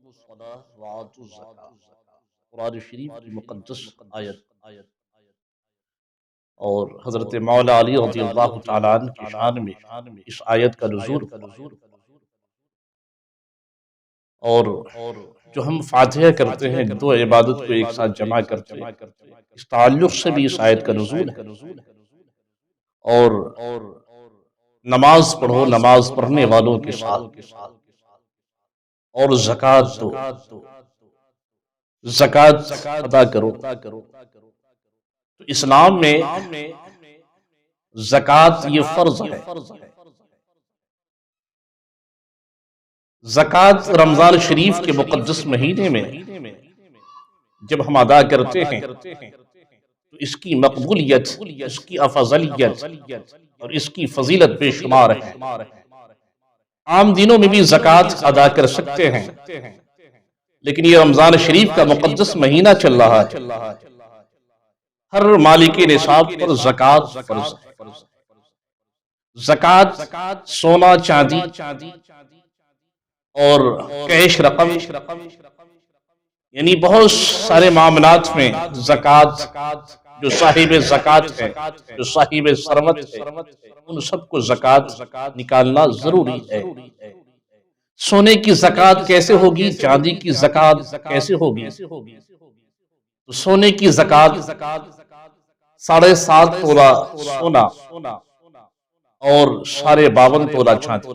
الصلاة وآتوا الزکاة، قرآن شریف کی مقدس آیت، اور حضرت مولا علی رضی اللہ تعالیٰ عنہ کی شان میں اس آیت کا نزول ہوا۔ اور جو ہم فاتحہ کرتے ہیں، دو عبادت کو ایک ساتھ جمع کرتے ہیں، اس تعلق سے بھی اس آیت کا نزول ہے۔ اور نماز پڑھو نماز پڑھنے والوں کے ساتھ، اور زکوٰۃ دو، زکوٰۃ ادا کرو۔ تو اسلام میں زکوٰۃ یہ فرض ہے۔ زکوٰۃ رمضان شریف کے مقدس مہینے میں جب ہم ادا کرتے ہیں تو اس کی مقبولیت، اس کی افضلیت اور اس کی فضیلت بے شمار ہے۔ عام دنوں میں بھی زکوٰۃ ادا کر سکتے ہیں، لیکن یہ رمضان شریف کا مقدس مہینہ چل رہا ہے، ہر مالک نصاب پر زکوٰۃ فرض ہے۔ زکوٰۃ سونا چاندی اور کیش رقم، یعنی بہت سارے معاملات میں زکوٰۃ، جو صاحب زکوٰۃ ہے، جو صاحب ثروت ہے، ان سب کو زکوٰۃ نکالنا ضروری ہے۔ سونے کی زکوٰۃ کیسے ہوگی، چاندی کی زکوٰۃ کیسے ہوگی؟ تو سونے کی زکوٰۃ 7.5 تولہ سونا اور 52.5 تولہ چاندی،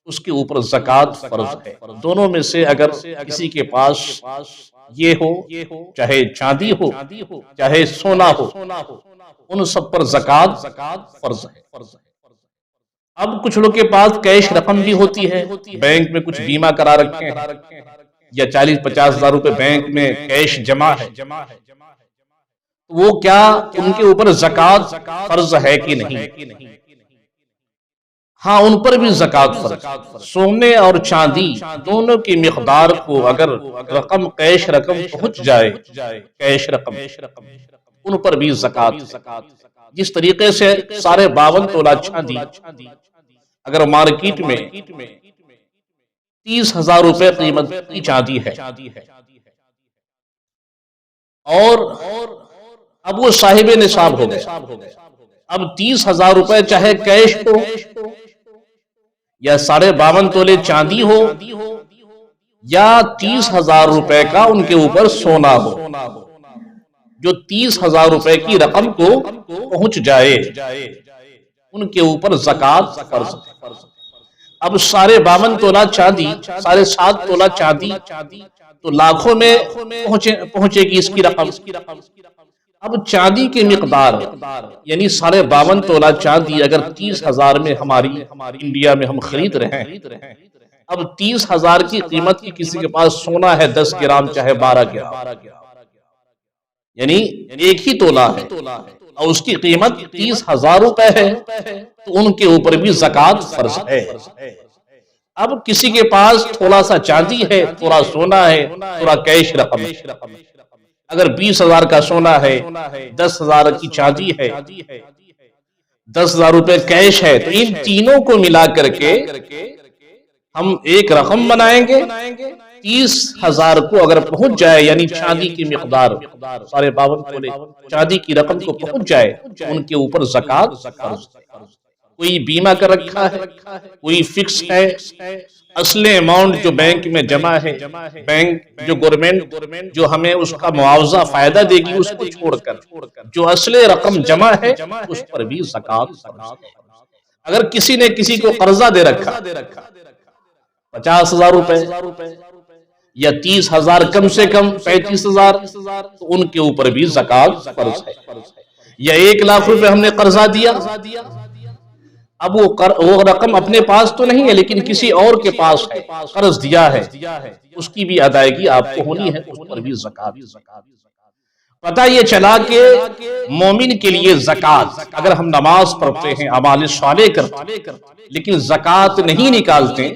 اس کے اوپر زکوٰۃ فرض ہے۔ دونوں میں سے اگر کسی کے پاس یہ ہو، چاہے چاندی ہو چاہے سونا ہو، ان سب پر زکوٰۃ فرض ہے۔ اب کچھ لوگ کے پاس کیش رقم بھی ہوتی ہے، بینک میں کچھ بیمہ کرا رکھے ہیں، یا 40-50 ہزار روپے بینک میں کیش جمع ہے، وہ کیا ان کے اوپر زکوٰۃ فرض ہے کہ نہیں؟ ہاں، ان پر بھی زکوٰۃ فرض۔ سونے اور چاندی دونوں کی مقدار کو اگر رقم کیش رقم پہنچ جائے، کیش رقم، ان پر بھی زکوٰۃ۔ جس طریقے سے 52.5 تولہ چاندی اگر مارکیٹ میں 30,000 روپے قیمت کی چاندی ہے، اور اب وہ صاحب نصاب ہو گیا، اب 30,000 روپے چاہے کیش ہو یا 52.5 تولے چاندی ہو، یا 30,000 روپے کا ان کے اوپر سونا ہو، جو 30,000 روپے کی رقم کو پہنچ جائے، ان کے اوپر زکوٰۃ فرض ہے۔ اب 52.5 تولہ چاندی، 7.5 تولہ چاندی تو لاکھوں میں پہنچے گی اس کی رقم۔ اب چاندی کی مقدار، یعنی 52.5 تولہ چاندی اگر 30,000 میں ہماری انڈیا میں ہم خرید رہے ہیں، اب 30,000 کی قیمت کی کسی کے پاس سونا ہے 10 گرام چاہے 12 گرام، یعنی ایک ہی تولہ ہے، اور اس کی قیمت 30,000 روپے ہے، تو ان کے اوپر بھی زکوٰۃ فرض ہے۔ اب کسی کے پاس تھوڑا سا چاندی ہے، تھوڑا سونا ہے، تھوڑا کیش رقم، اگر 20,000 کا سونا ہے، 10,000 کی چاندی ہے، 10,000 روپے کیش ہے، تو ان تینوں کو ملا کر کے ہم ایک رقم بنائیں گے۔ 30,000 کو اگر پہنچ جائے، یعنی چاندی کی مقدار 52.5 تولے چاندی کی رقم کو پہنچ جائے، ان کے اوپر زکوٰۃ فرض ہے۔ کوئی بیمہ کر رکھا ہے، کوئی فکس ہے، اصل اماؤنٹ جو بینک میں جمع ہے، بینک جو گورنمنٹ جو ہمیں اس کا معاوضہ فائدہ دے گی، اس کو چھوڑ کر جو اصل رقم جمع ہے، اس پر بھی زکوٰۃ فرض ہے۔ اگر کسی نے کسی کو قرضہ دے رکھا 50,000 روپے یا 30,000 کم سے کم 35,000، تو ان کے اوپر بھی زکوٰۃ فرض ہے۔ یا 1,00,000 روپے ہم نے قرضہ دیا، اب وہ رقم اپنے پاس تو نہیں ہے، لیکن کسی اور کے پاس ہے، قرض دیا ہے، اس کی بھی ادائیگی آپ کو ہونی ہے، اس پر بھی زکوٰۃ۔ پتہ یہ چلا کہ مومن کے لیے زکوٰۃ، اگر ہم نماز پڑھتے ہیں، اعمال صالح کرتے ہیں، لیکن زکوٰۃ نہیں نکالتے،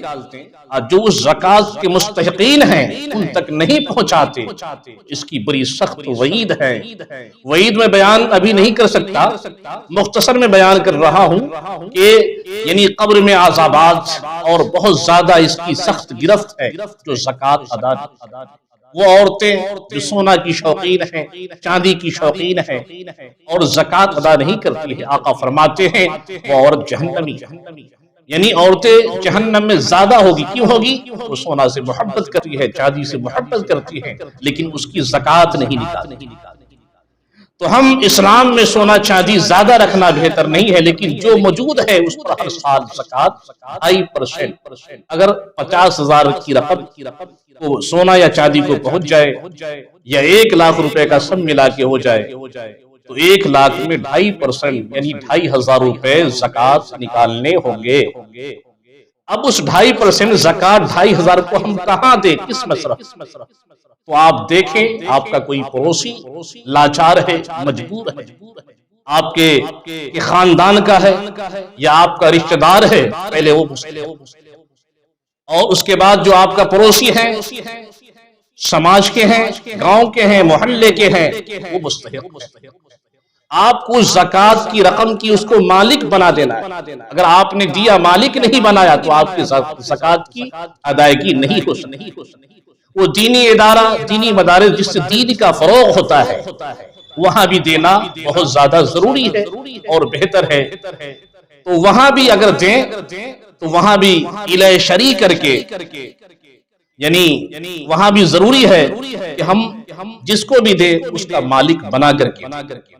جو اس زکوٰۃ کے مستحقین ہیں ان تک نہیں پہنچاتے، اس کی بڑی سخت وعید ہے۔ وعید میں بیان ابھی نہیں کر سکتا، مختصر میں بیان کر رہا ہوں کہ یعنی قبر میں عذابات اور بہت زیادہ اس کی سخت گرفت ہے جو زکوٰۃ ادا نہیں۔ وہ عورتیں جو سونا کی شوقین ہیں، چاندی کی شوقین ہیں اور زکوٰۃ ادا نہیں کرتی ہے، آقا فرماتے ہیں وہ عورت جہنمی، یعنی عورتیں جہنم میں زیادہ ہوگی۔ کیوں ہوگی؟ وہ سونا سے محبت کرتی ہے، چاندی سے محبت کرتی ہے، لیکن اس کی زکوٰۃ نہیں نکالتی۔ تو ہم اسلام میں سونا چاندی زیادہ رکھنا بہتر نہیں ہے، لیکن جو موجود ہے اس پر ہر سال زکوٰۃ 2.5%، اگر 50,000 کی رقم کو سونا یا چاندی کو پہنچ جائے یا 1 لاکھ روپے کا سب ملا کے ہو جائے تو 1 لاکھ میں 2.5% یعنی 2,500 روپے زکوٰۃ نکالنے ہوں گے۔ اب اس 2.5% زکوٰۃ 2,500 کو ہم کہاں دیں، کس مصرف؟ تو آپ دیکھیں آپ کا کوئی پڑوسی لاچار ہے، مجبور ہے، آپ کے خاندان کا ہے یا آپ کا رشتہ دار ہے، پہلے وہ اور اس کے بعد جو آپ کا پڑوسی ہیں، سماج کے ہیں، گاؤں کے ہیں، محلے کے ہیں، وہ مستحق ہے۔ آپ کو زکوٰۃ کی رقم کی اس کو مالک بنا دینا ہے۔ اگر آپ نے دیا مالک نہیں بنایا تو آپ کی زکوٰۃ کی ادائیگی نہیں ہو سکتی۔ وہ دینی ادارہ، دینی مدارس جس سے دین کا فروغ ہوتا ہے وہاں بھی دینا بہت زیادہ ضروری ہے اور بہتر ہے۔ تو وہاں بھی اگر دیں تو وہاں بھی الہ شرع کر کے، یعنی وہاں بھی ضروری ہے کہ ہم جس کو بھی دیں اس کا مالک بنا کر کے۔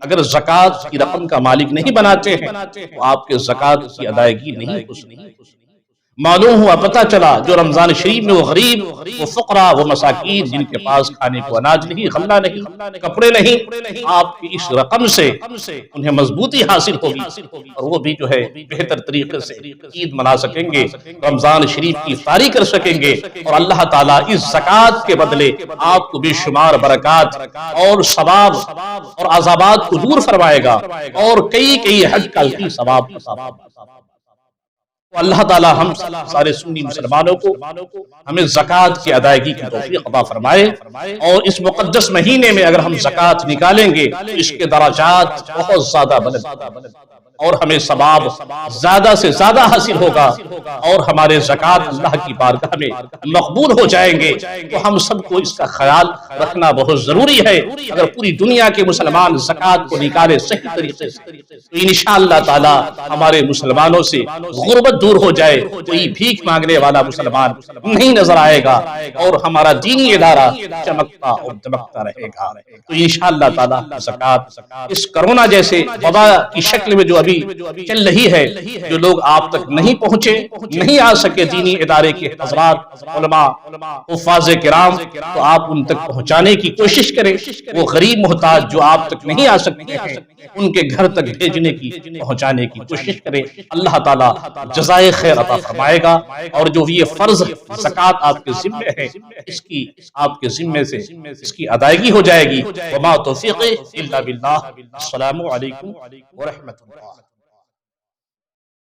اگر زکوٰۃ کی رقم کا مالک نہیں بناتے ہیں تو آپ کے زکوٰۃ کی ادائیگی نہیں ہو سکتی۔ معلوم ہوا، پتہ چلا جو رمضان شریف میں وہ غریب، وہ فقراء، وہ مساکین جن کے پاس کھانے کو اناج نہیں، غلہ نہیں، کپڑے نہیں، آپ کی اس رقم سے انہیں مضبوطی حاصل ہوگی اور وہ بھی جو ہے بہتر طریقے سے عید منا سکیں گے، رمضان شریف کی افطاری کر سکیں گے، اور اللہ تعالیٰ اس زکوٰۃ کے بدلے آپ کو بے شمار برکات اور ثواب اور عذابات کو دور فرمائے گا اور کئی حج کا ثواب۔ اللہ تعالیٰ ہم سارے سنی مسلمانوں کو ہمیں زکوٰۃ کی ادائیگی کی توفیق عطا فرمائے، اور اس مقدس مہینے میں اگر ہم زکوٰۃ نکالیں گے تو اس کے درجات بہت زیادہ بلند اور ہمیں ثواب زیادہ سے زیادہ حاصل ہوگا اور ہمارے زکوٰۃ اللہ کی بارگاہ میں مقبول ہو جائیں گے۔ تو ہم سب کو اس کا خیال رکھنا بہت ضروری ہے۔ اگر پوری دنیا کے مسلمان زکوٰۃ کو نکالے صحیح طریقے سے تو انشاءاللہ تعالی ہمارے مسلمانوں سے غربت دور ہو جائے، کوئی بھیک مانگنے والا مسلمان نہیں نظر آئے گا اور ہمارا دینی ادارہ چمکتا اور دمکتا رہے گا۔ تو انشاءاللہ تعالی زکوٰۃ اس کرونا جیسے وبا کی شکل میں جو چل رہی ہے، جو لوگ آپ تک نہیں پہنچے، نہیں آ سکے، دینی ادارے کے حضرات، علماء، حفاظ کرام، تو آپ ان تک پہنچانے کی کوشش کریں۔ وہ غریب محتاج جو آپ تک نہیں آ سکتے ہیں ان کے گھر تک بھیجنے کی، پہنچانے کی کوشش کریں۔ اللہ تعالیٰ جزائے خیر عطا فرمائے گا، اور جو یہ فرض زکوٰۃ آپ کے ذمہ ہے اس کی آپ کے ذمے سے اس کی ادائیگی ہو جائے گی۔ وما توفیقی الا باللہ۔ السلام علیکم ورحمۃ اللہ۔